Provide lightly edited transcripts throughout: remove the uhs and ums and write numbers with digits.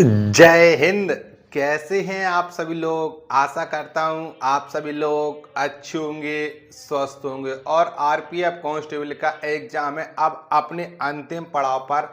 जय हिंद। कैसे हैं आप सभी लोग। आशा करता हूं आप सभी लोग अच्छे होंगे, स्वस्थ होंगे। और आरपीएफ कांस्टेबल का एग्जाम है अब अपने अंतिम पड़ाव पर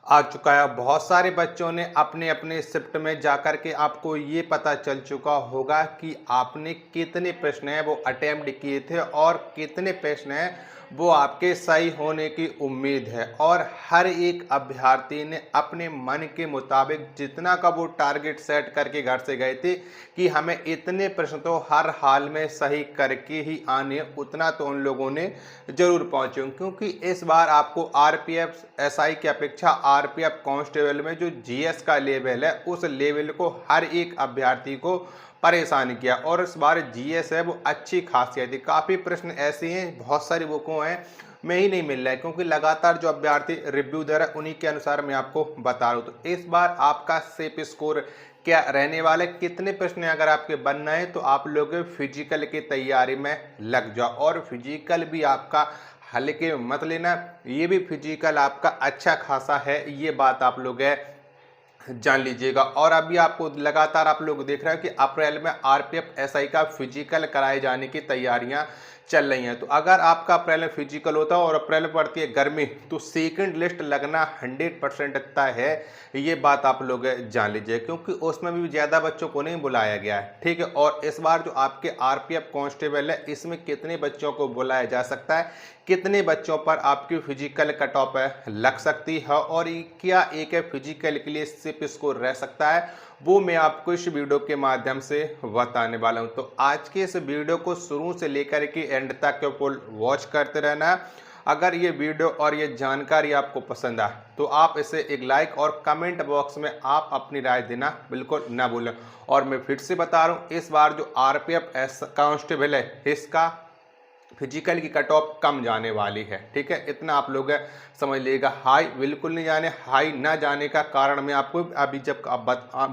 आ चुका है। बहुत सारे बच्चों ने अपने अपने शिफ्ट में जाकर के आपको ये पता चल चुका होगा कि आपने कितने प्रश्न हैं वो अटेम्प्ट किए थे और कितने प्रश्न हैं वो आपके सही होने की उम्मीद है। और हर एक अभ्यर्थी ने अपने मन के मुताबिक जितना का वो टारगेट सेट करके घर से गए थे कि हमें इतने प्रश्न तो हर हाल में सही करके ही आने, उतना तो उन लोगों ने जरूर पहुंचे। क्योंकि इस बार आपको आरपीएफ एसआई की अपेक्षा आरपीएफ कांस्टेबल में जो जीएस का लेवल है उस लेवल को हर एक अभ्यर्थी को परेशान किया। और इस बार जीएस है वो अच्छी खासियत है। काफ़ी प्रश्न ऐसे हैं, बहुत सारी बुकों हैं में ही नहीं मिल रहा है, क्योंकि लगातार जो अभ्यर्थी रिव्यू दे रहा है उन्हीं के अनुसार मैं आपको बता रहा हूँ। तो इस बार आपका सेफ स्कोर क्या रहने वाला है, कितने प्रश्न अगर आपके बनना है तो आप लोग फिजिकल की तैयारी में लग जाओ। और फिजिकल भी आपका हल्के मत लेना, ये भी फिजिकल आपका अच्छा खासा है, ये बात आप लोग जान लीजिएगा। और अभी आपको लगातार आप लोग देख रहे हैं कि अप्रैल में आरपीएफ एसआई का फिजिकल कराए जाने की तैयारियां चल रही हैं। तो अगर आपका अप्रैल में फिजिकल होता है और अप्रैल में पड़ती है गर्मी तो सेकंड लिस्ट लगना 100% तय है, ये बात आप लोग जान लीजिए। क्योंकि उसमें भी ज़्यादा बच्चों को नहीं बुलाया गया है, ठीक है। और इस बार जो आपके आरपीएफ कांस्टेबल है इसमें कितने बच्चों को बुलाया जा सकता है, कितने बच्चों पर आपकी फिजिकल कट ऑफ लग सकती है और क्या एक फिजिकल के लिए सिर्फ स्कोर रह सकता है, वो मैं आपको इस वीडियो के माध्यम से बताने वाला हूं। तो आज के इस वीडियो को शुरू से लेकर के एंड तक फुल वॉच करते रहना। अगर ये वीडियो और ये जानकारी आपको पसंद आए तो आप इसे एक लाइक और कमेंट बॉक्स में आप अपनी राय देना बिल्कुल ना भूलें। और मैं फिर से बता रहा हूँ, इस बार जो आरपीएफ कांस्टेबल है इसका फिजिकल की कट ऑफ कम जाने वाली है, ठीक है। इतना आप लोग समझ लीजिएगा। हाई बिल्कुल नहीं जाने, हाई ना जाने का कारण मैं आपको अभी जब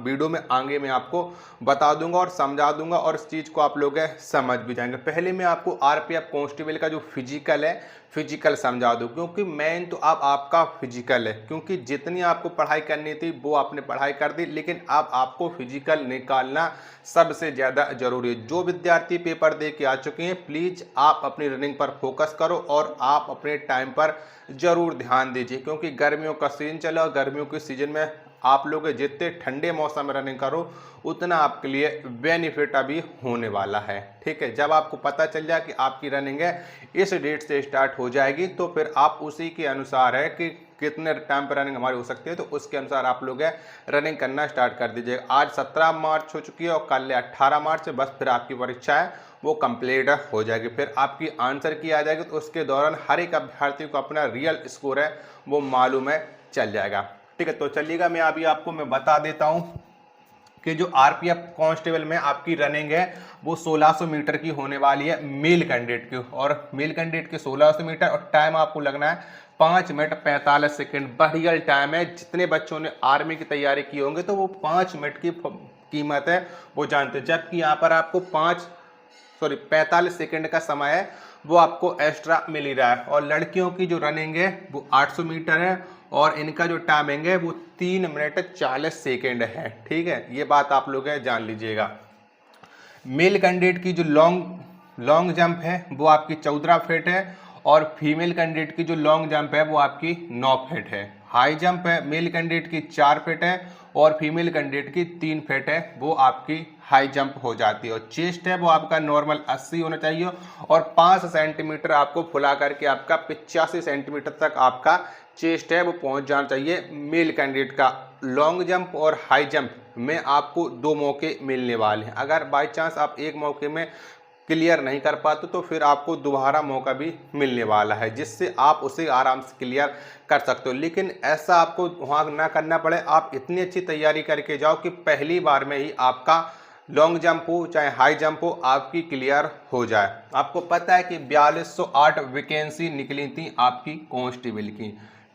वीडियो में आगे मैं आपको बता दूंगा और समझा दूंगा और इस चीज़ को आप लोग समझ भी जाएंगे। पहले मैं आपको आरपीएफ कांस्टेबल का जो फिजिकल है फिजिकल समझा दूं, क्योंकि मेन तो अब आपका फिजिकल है। क्योंकि जितनी आपको पढ़ाई करनी थी वो आपने पढ़ाई कर दी, लेकिन अब आपको फिजिकल निकालना सबसे ज़्यादा जरूरी है। जो विद्यार्थी पेपर दे के आ चुके हैं प्लीज़ आप अपनी रनिंग पर फोकस करो और आप अपने टाइम पर जरूर ध्यान दीजिए। क्योंकि गर्मियों का सीजन चला और गर्मियों के सीजन में आप लोग जितने ठंडे मौसम में रनिंग करो उतना आपके लिए बेनिफिट अभी होने वाला है, ठीक है। जब आपको पता चल जाए कि आपकी रनिंग है इस डेट से स्टार्ट हो जाएगी तो फिर आप उसी के अनुसार है कि कितने टाइम पर रनिंग हमारी हो सकती है तो उसके अनुसार आप लोग रनिंग करना स्टार्ट कर दीजिए। आज 17 मार्च हो चुकी है और कल 18 मार्च है, बस फिर आपकी परीक्षा है वो कंप्लीट हो जाएगी। फिर आपकी आंसर की आ जाएगी तो उसके दौरान हर एक अभ्यर्थी को अपना रियल स्कोर है वो मालूम है चल जाएगा, ठीक है। तो चलिएगा मैं अभी आपको मैं बता देता हूँ कि जो आरपीएफ कांस्टेबल में आपकी रनिंग है वो 1600 मीटर की होने वाली है मेल कैंडिडेट की। और मेल कैंडिडेट की 1600 मीटर और टाइम आपको लगना है 5 मिनट 45 सेकेंड। बढ़िया टाइम है। जितने बच्चों ने आर्मी की तैयारी की होंगे तो वो 5 मिनट की कीमत है वो जानते हैं। जबकि यहाँ पर आपको 45 सेकेंड का समय है वो आपको एक्स्ट्रा मिल ही रहा है। और लड़कियों की जो रनिंग है वो 800 मीटर है और इनका जो टाइमिंग है वो 3 मिनट 40 सेकेंड है, ठीक है। ये बात आप लोग जान लीजिएगा। मेल कैंडिडेट की जो लॉन्ग जंप है वो आपकी 14 फीट है और फीमेल कैंडिडेट की जो लॉन्ग जंप है वो आपकी 9 फीट है। हाई जंप है मेल कैंडिडेट की 4 फीट है और फीमेल कैंडिडेट की 3 फीट है, वो आपकी हाई जंप हो जाती है। और चेस्ट है वो आपका नॉर्मल 80 होना चाहिए और 5 सेंटीमीटर आपको फुला करके आपका 85 सेंटीमीटर तक आपका चेस्ट है वो पहुंच जाना चाहिए। मेल कैंडिडेट का लॉन्ग जंप और हाई जंप में आपको 2 मौके मिलने वाले हैं। अगर बाई चांस आप एक मौके में क्लियर नहीं कर पाते तो फिर आपको दोबारा मौका भी मिलने वाला है जिससे आप उसे आराम से क्लियर कर सकते हो। लेकिन ऐसा आपको वहाँ ना करना पड़े, आप इतनी अच्छी तैयारी करके जाओ कि पहली बार में ही आपका लॉन्ग जंप हो चाहे हाई जंप हो आपकी क्लियर हो जाए। आपको पता है कि 4208 वैकेंसी निकली थी आपकी कांस्टेबल की,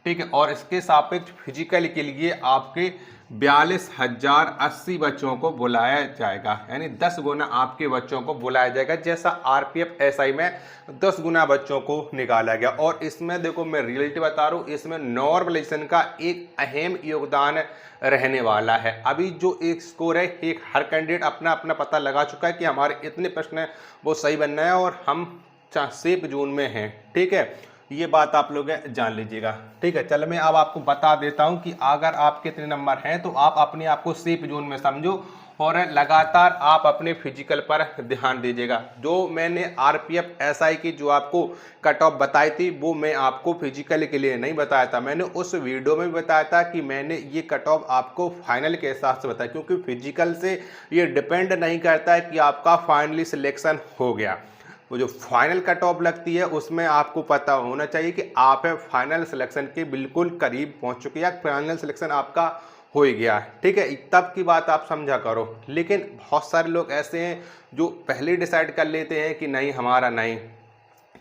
ठीक है। और इसके सापेक्ष फिजिकल के लिए आपके 42,080 बच्चों को बुलाया जाएगा, यानी 10 गुना आपके बच्चों को बुलाया जाएगा, जैसा आरपीएफ एसआई में 10 गुना बच्चों को निकाला गया। और इसमें देखो मैं रियलिटी बता रहा हूँ, इसमें नॉर्मलाइजेशन का एक अहम योगदान रहने वाला है। अभी जो एक स्कोर है, एक हर कैंडिडेट अपना अपना पता लगा चुका है कि हमारे इतने प्रश्न हैं वो सही बनना है और हम सेफ जोन में हैं। ठीक है, ये बात आप लोग जान लीजिएगा। ठीक है, चलो मैं अब आपको बता देता हूं कि अगर आपके इतने नंबर हैं तो आप अपने आप को सेफ जोन में समझो और लगातार आप अपने फिजिकल पर ध्यान दीजिएगा। जो मैंने आरपीएफ एसआई की जो आपको कट ऑफ बताई थी वो मैं आपको फिजिकल के लिए नहीं बताया था, मैंने उस वीडियो में भी बताया था कि मैंने ये कट ऑफ आपको फाइनल के हिसाब से बताया, क्योंकि फिजिकल से ये डिपेंड नहीं करता है कि आपका फाइनली सिलेक्शन हो गया। वो जो फाइनल कट ऑफ लगती है उसमें आपको पता होना चाहिए कि आप फाइनल सिलेक्शन के बिल्कुल करीब पहुंच चुके हैं, फाइनल सिलेक्शन आपका हो ही गया है। ठीक है, तब की बात आप समझा करो। लेकिन बहुत सारे लोग ऐसे हैं जो पहले डिसाइड कर लेते हैं कि नहीं हमारा नहीं।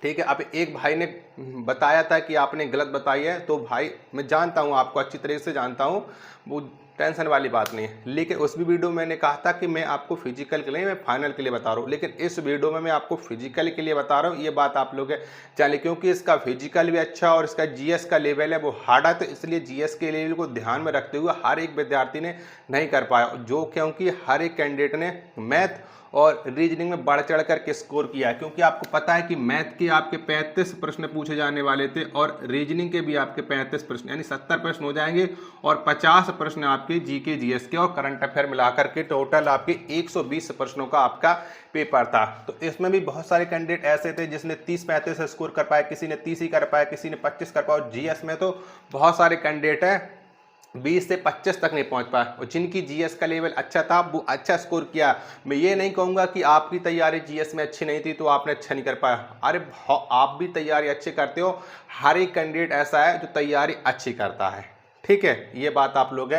ठीक है, अब एक भाई ने बताया था कि आपने गलत बताई है, तो भाई मैं जानता हूँ, आपको अच्छी तरीके से जानता हूँ, वो टेंशन वाली बात नहीं है। लेकिन उस भी वीडियो में मैंने कहा था कि मैं आपको फिजिकल के लिए, मैं फाइनल के लिए बता रहा हूँ, लेकिन इस वीडियो में मैं आपको फिजिकल के लिए बता रहा हूँ। ये बात आप लोग जानिए, क्योंकि इसका फिजिकल भी अच्छा और इसका जीएस का लेवल है वो हार्ड है, तो इसलिए जीएस के लेवल को ध्यान में रखते हुए हर एक विद्यार्थी ने नहीं कर पाया, जो क्योंकि हर एक कैंडिडेट ने मैथ और रीजनिंग में बढ़ चढ़ कर के स्कोर किया है। क्योंकि आपको पता है कि मैथ के आपके 35 प्रश्न पूछे जाने वाले थे और रीजनिंग के भी आपके 35 प्रश्न, यानी 70 प्रश्न हो जाएंगे और 50 प्रश्न आपके जीके जीएस के और करंट अफेयर मिलाकर के टोटल आपके 120 प्रश्नों का आपका पेपर था। तो इसमें भी बहुत सारे कैंडिडेट ऐसे थे जिसने 30-35 स्कोर कर पाया, किसी ने 30 ही कर पाया, किसी ने 25 कर पाया। और जीएस में तो बहुत सारे कैंडिडेट हैं 20 से 25 तक नहीं पहुंच पाए, और जिनकी जीएस का लेवल अच्छा था वो अच्छा स्कोर किया। मैं ये नहीं कहूँगा कि आपकी तैयारी जीएस में अच्छी नहीं थी तो आपने अच्छा नहीं कर पाया। अरे आप भी तैयारी अच्छी करते हो, हर एक कैंडिडेट ऐसा है जो तैयारी अच्छी करता है। ठीक है, ये बात आप लोग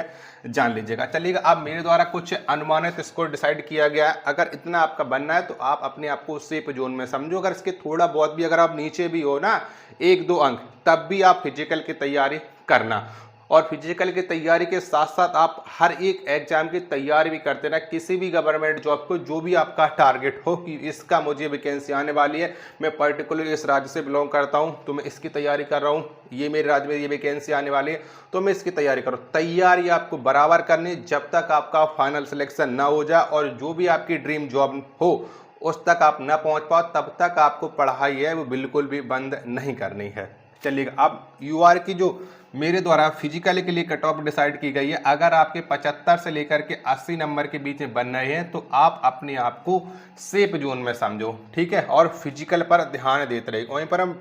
जान लीजिएगा। चलिएगा, अब मेरे द्वारा कुछ अनुमानित स्कोर डिसाइड किया गया है। अगर इतना आपका बनना है तो आप अपने आप को सेफ जोन में समझो। अगर इसके थोड़ा बहुत भी अगर आप नीचे भी हो ना 1-2 अंक, तब भी आप फिजिकल की तैयारी करना। और फिजिकल की तैयारी के साथ साथ आप हर एक एग्जाम की तैयारी भी करते रहना, किसी भी गवर्नमेंट जॉब को जो भी आपका टारगेट हो कि इसका मुझे वैकेंसी आने वाली है, मैं पर्टिकुलर इस राज्य से बिलोंग करता हूं तो मैं इसकी तैयारी कर रहा हूं, ये मेरे राज्य में ये वैकेंसी आने वाली है तो मैं इसकी तैयारी करूँ। तैयारी आपको बराबर करनी जब तक आपका फाइनल सिलेक्शन ना हो जाए, और जो भी आपकी ड्रीम जॉब हो उस तक आप ना पहुँच पाओ, तब तक आपको पढ़ाई है वो बिल्कुल भी बंद नहीं करनी है। चलिएगा, अब यूआर की जो मेरे द्वारा फिजिकल के लिए कट ऑफ डिसाइड की गई है, अगर आपके 75 से लेकर के 80 नंबर के बीच में बन रहे हैं तो आप अपने आप को सेफ जोन में समझो। ठीक है, और फिजिकल पर ध्यान देते रहिए। वहीं पर हम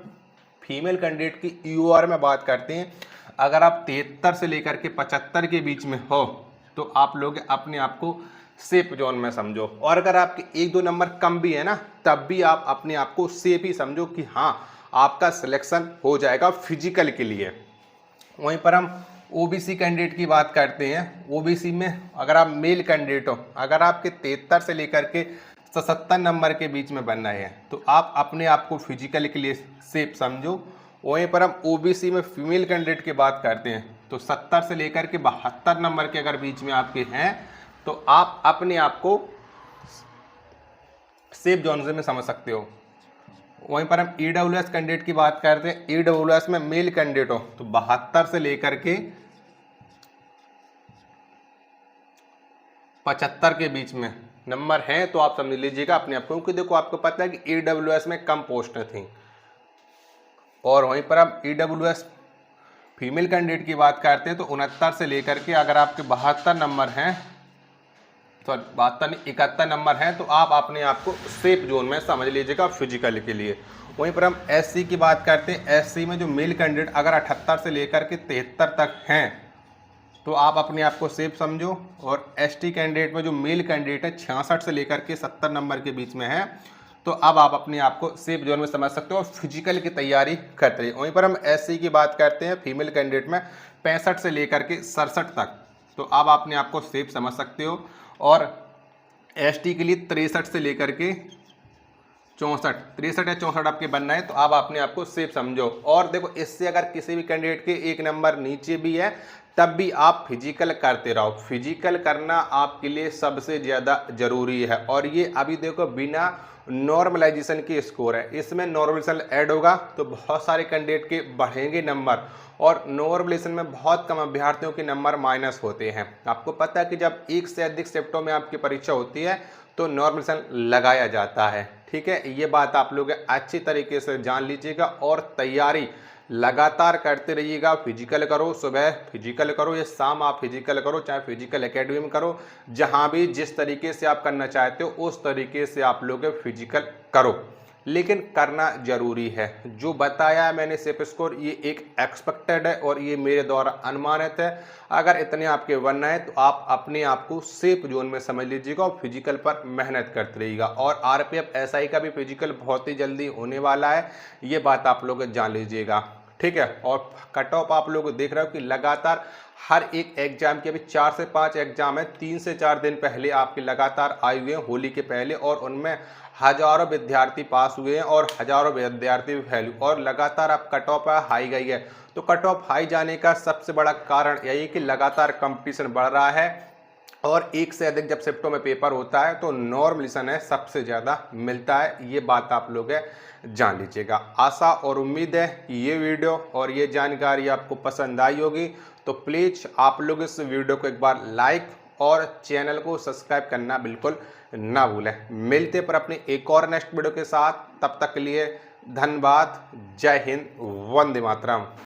फीमेल कैंडिडेट की यूआर में बात करते हैं, अगर आप 73 से लेकर के 75 के बीच में हो तो आप लोग अपने आप को सेफ जोन में समझो। और अगर आपके 1-2 नंबर कम भी है ना, तब भी आप अपने आप को सेफ ही समझो कि हाँ आपका सिलेक्शन हो जाएगा फिजिकल के लिए। वहीं पर हम ओबीसी कैंडिडेट की बात करते हैं। ओबीसी में अगर आप मेल कैंडिडेट हो, अगर आपके 73 से लेकर के 77 नंबर के बीच में बनना है तो आप अपने आप को फिजिकल के लिए सेफ समझो। वहीं पर हम ओबीसी में फीमेल कैंडिडेट की बात करते हैं तो 70 से लेकर के 72 नंबर के अगर बीच में आपके हैं तो आप अपने आप को सेफ जोन में समझ सकते हो। वहीं पर हम ईडब्ल्यूएस कैंडिडेट की बात करते हैं, ईडब्ल्यूएस में मेल कैंडिडेट हो तो 72 से लेकर के 75 के बीच में नंबर हैं तो आप समझ लीजिएगा अपने आप को, क्योंकि देखो आपको पता है कि ईडब्ल्यूएस में कम पोस्टें थी। और वहीं पर हम ईडब्ल्यूएस फीमेल कैंडिडेट की बात करते हैं तो 69 से लेकर के अगर आपके 72 नंबर हैं, तो 71 नंबर हैं तो आप अपने आप को सेफ जोन में समझ लीजिएगा फिजिकल के लिए। वहीं पर हम एससी की बात करते हैं, एससी में जो मेल कैंडिडेट अगर 78 से लेकर के 73 तक हैं तो आप अपने आप को सेफ समझो। और एसटी कैंडिडेट में जो मेल कैंडिडेट है 66 से लेकर के 70 नंबर के बीच में है तो अब आप अपने आप को सेफ जोन में समझ सकते हो और फिजिकल की तैयारी करते रहिए। वहीं पर हम एससी की बात करते हैं, फीमेल कैंडिडेट में 65 से लेकर के 67 तक तो आप अपने आप को सेफ समझ सकते हो। और एसटी के लिए 63 से लेकर के 63 या 64 आपके बनना है तो आप अपने आप को सेफ समझो। और देखो इससे अगर किसी भी कैंडिडेट के एक नंबर नीचे भी है तब भी आप फिजिकल करते रहो। फिजिकल करना आपके लिए सबसे ज़्यादा ज़रूरी है। और ये अभी देखो बिना नॉर्मलाइजेशन की स्कोर है, इसमें नॉर्मलाइजेशन ऐड होगा तो बहुत सारे कैंडिडेट के बढ़ेंगे नंबर, और नॉर्मलाइजेशन में बहुत कम अभ्यर्थियों के नंबर माइनस होते हैं। आपको पता है कि जब एक से अधिक शिफ्टों में आपकी परीक्षा होती है तो नॉर्मलाइजेशन लगाया जाता है। ठीक है, ये बात आप लोग अच्छी तरीके से जान लीजिएगा और तैयारी लगातार करते रहिएगा। फिजिकल करो, सुबह फिजिकल करो या शाम आप फिजिकल करो, चाहे फिजिकल एकेडमी में करो, जहां भी जिस तरीके से आप करना चाहते हो उस तरीके से आप लोग फिजिकल करो, लेकिन करना जरूरी है। जो बताया है मैंने सेफ स्कोर, ये एक एक्सपेक्टेड है और ये मेरे द्वारा अनुमानित है। अगर इतने आपके बनना है तो आप अपने आप को सेफ जोन में समझ लीजिएगा और फिजिकल पर मेहनत करते रहिएगा। और आरपीएफ एसआई का भी फिजिकल बहुत ही जल्दी होने वाला है, ये बात आप लोग जान लीजिएगा। ठीक है, और कट ऑफ आप लोग देख रहे हो कि लगातार हर एक एग्जाम के अभी 4 से 5 एग्जाम है, 3 से 4 दिन पहले आपके लगातार आए हुए हैं होली के पहले, और उनमें हजारों विद्यार्थी पास हुए हैं और हजारों विद्यार्थी फेल, और लगातार अब कट ऑफ हाई गई है। तो कट ऑफ हाई जाने का सबसे बड़ा कारण यही है कि लगातार कंपटीशन बढ़ रहा है, और एक से अधिक जब शिफ्टों में पेपर होता है तो नॉर्मलाइजेशन है सबसे ज़्यादा मिलता है। ये बात आप लोग जान लीजिएगा। आशा और उम्मीद है कि ये वीडियो और ये जानकारी आपको पसंद आई होगी, तो प्लीज़ आप लोग इस वीडियो को एक बार लाइक और चैनल को सब्सक्राइब करना बिल्कुल ना भूलें। मिलते पर अपनी एक और नेक्स्ट वीडियो के साथ, तब तक के लिए धन्यवाद। जय हिंद, वंदे मातरम।